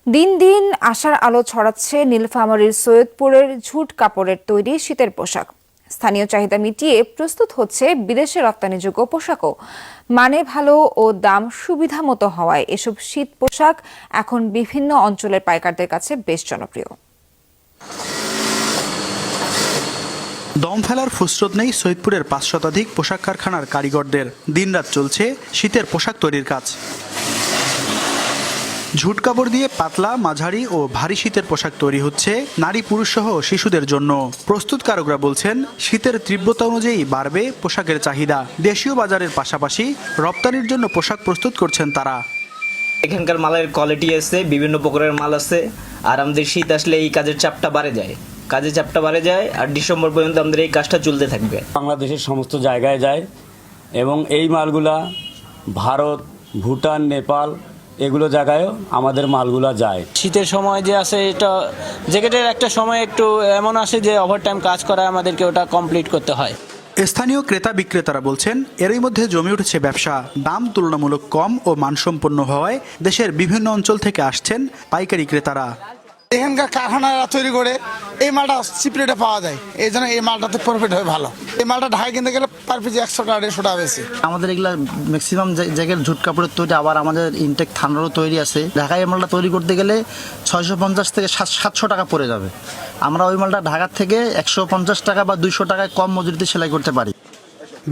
দিন দিন আশার আলো ছড়াচ্ছে নীলফামারীর সৈয়দপুরের ঝুট কাপড়ের তৈরি শীতের পোশাক। স্থানীয় চাহিদা মিটিয়ে প্রস্তুত হচ্ছে বিদেশে রপ্তানিযোগ্য পোশাকও। মানে ভালো ও দাম সুবিধা মতো হওয়ায় এসব শীত পোশাক এখন বিভিন্ন অঞ্চলের পাইকারদের কাছে বেশ জনপ্রিয়। দম ফেলার ফুসরত নেই সৈয়দপুরের ৫ শতাধিক পোশাক কারখানার কারিগরদের। দিনরাত চলছে শীতের পোশাক তৈরির কাজ। ঝুট কাপড় দিয়ে পাতলা, মাঝারি ও ভারী শীতের পোশাক তৈরি হচ্ছে নারী, পুরুষ সহ শিশুদের জন্য। প্রস্তুতকারকরা বলছেন, শীতের তীব্রতা অনুযায়ী বাড়বে পোশাকের চাহিদা। দেশীয় বাজারের পাশাপাশি রপ্তানির জন্য পোশাক প্রস্তুত করছেন তারা। এখানকার মালের কোয়ালিটি আছে, বিভিন্ন প্রকারের মাল আছে। আর আমাদের শীত আসলে এই কাজের চাপটা বাড়ে যায়, আর ডিসেম্বর পর্যন্ত আমাদের এই কাজটা চলতে থাকবে। বাংলাদেশের সমস্ত জায়গায় যায় এবং এই মালগুলা ভারত, ভুটান, নেপাল এগুলো জায়গায়ও আমাদের মালগুলা যায়। শীতের সময় যে আছে, এটা জ্যাকেটের একটা সময় একটু এমন আসে যে ওভারটাইম কাজ করা আমাদেরকে ওটা কমপ্লিট করতে হয়। স্থানীয় ক্রেতা বিক্রেতারা বলছেন, এরই মধ্যে জমে উঠেছে ব্যবসা। দাম তুলনামূলক কম ও মানসম্পন্ন হওয়ায় দেশের বিভিন্ন অঞ্চল থেকে আসছেন পাইকারি ক্রেতারা। এখানকার কারখানারা তৈরি করে এই মালটা চিপ রেটে পাওয়া যায়, এই জন্য এই মালটাতে প্রফিট হয় ভালো। এই মালটা ঢাকায় কিনতে গেলে পার পিস 100 টাকা 150 টাকা বেশি। আমাদের এগুলা ম্যাক্সিমাম জায়গায় ঝুট কাপড়ের তৈরি, আবার আমাদের ইনটেক থানারও তৈরি আছে। ঢাকায় এই মালটা তৈরি করতে গেলে 650 থেকে 700 টাকা পড়ে যাবে। আমরা ওই মালটা ঢাকার থেকে 150 টাকা বা 200 টাকায় কম মজুরিতে সেলাই করতে পারি।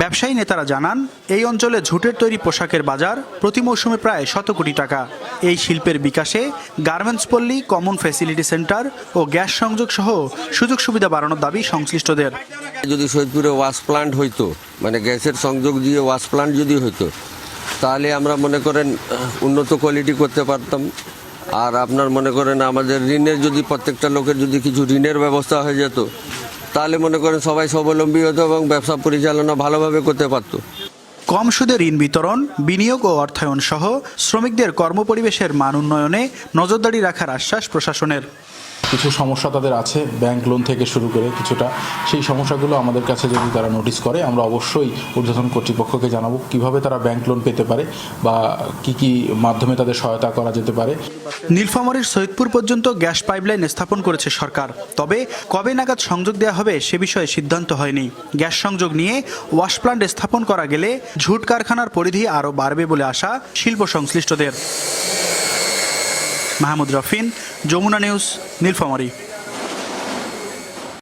ব্যবসায়ী নেতারা জানান, এই অঞ্চলে ঝুটের তৈরি পোশাকের বাজার প্রতি মৌসুমে প্রায় 100 কোটি টাকা। এই শিল্পের বিকাশে গার্মেন্টস পল্লী, কমন ফ্যাসিলিটি সেন্টার ও গ্যাস সংযোগ সহ সুযোগ সুবিধা বাড়ানোর দাবি সংশ্লিষ্টদের। যদি সৈয়দপুরে ওয়াশ প্লান্ট হইতো, মানে গ্যাসের সংযোগ দিয়ে ওয়াশ প্লান্ট যদি হইতো, তাহলে আমরা মনে করেন উন্নত কোয়ালিটি করতে পারতাম। আর আপনার মনে করেন আমাদের ঋণের যদি প্রত্যেকটা লোকের যদি কিছু ঋণের ব্যবস্থা হয়ে যেত, তাহলে মনে করেন সবাই স্বাবলম্বী হতো এবং ব্যবসা পরিচালনা ভালোভাবে করতে পারত। কম সুদে ঋণ বিতরণ, বিনিয়োগ ও অর্থায়ন সহ শ্রমিকদের কর্মপরিবেশের মান উন্নয়নে নজরদারি রাখার আশ্বাস প্রশাসনের। কিছু সমস্যা তাদের আছে, ব্যাংক লোন থেকে শুরু করে কিছুটা, সেই সমস্যাগুলো আমাদের কাছে যদি তারা নোটিশ করে, আমরা অবশ্যই ঊর্ধ্বতন কর্তৃপক্ষকে জানাবো কিভাবে তারা ব্যাংক লোন পেতে পারে বা কি মাধ্যমে তাদের সহায়তা করা যেতে পারে। নীলফামারীর সৈয়দপুর পর্যন্ত গ্যাস পাইপলাইন স্থাপন করেছে সরকার, তবে কবে নাগাদ সংযোগ দেওয়া হবে সে বিষয়ে সিদ্ধান্ত হয়নি। গ্যাস সংযোগ নিয়ে ওয়াশ প্লান্ট স্থাপন করা গেলে ঝুট কারখানার পরিধি আরও বাড়বে বলে আশা শিল্প সংশ্লিষ্টদের। মাহমুদ রফিন, যমুনা নিউজ, নীলফামারী।